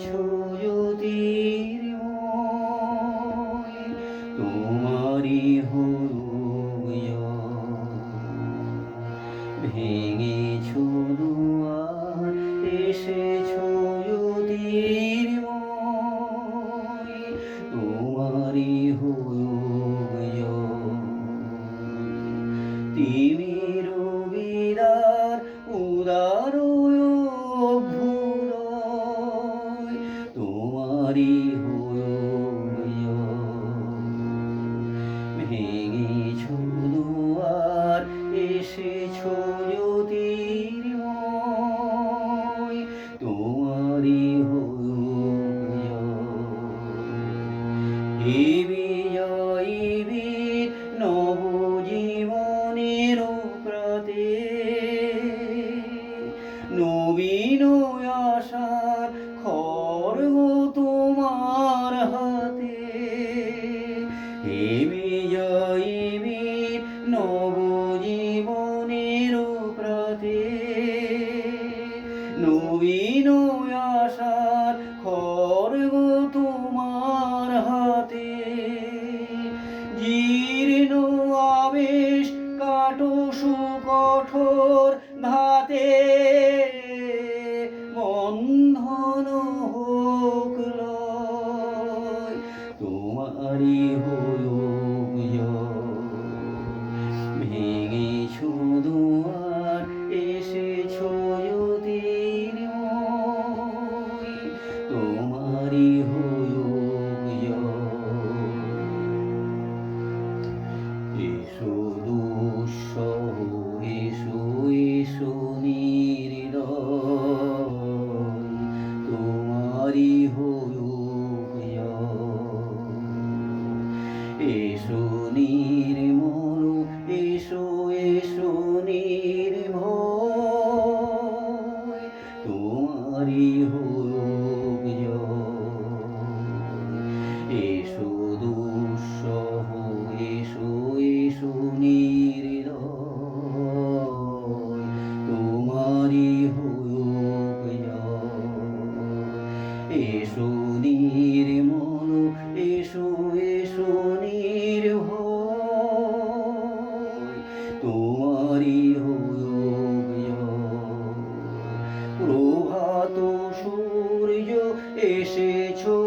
জ্যোতির্ময় তোমারই হলো ভেঙেছ দুয়ার এসেছ জ্যোতির্ময় তোমারই হলো তিমির বিদার উদার অভ্যুদয় তোমারই হলো ভেঙেছ দুয়ার এসেছ জ্যোতির্ময় তোমারই হলো হে বিজয়ী বীর নবজীবনের প্রাতে নবীন আশার খড়গ তোমার হাতে হে বিজয়ী বীর নবজীবনের প্রাতে নবীন আশার খড়গ তোমার হাতে জীর্ণ আবেশ কাটো সুকঠোর ধাতে বন্ধন হোক লয় তোমারই হলো ভেঙেছ দুয়ার এসেছ জ্যোতির্ময় তোমারই হলো এসো দুঃসহ এসো এসো নির্দয় তোমারই হলো এসো নির্মল এসো এসো নির্ভয় তোমারই হলো এসো দুঃসহ এসো এসো নির্দয় তোমারই হলো এসো নির্মল এসো এসো নির্ভয় তোমারই হলো প্রভাত সূর্য এসেছো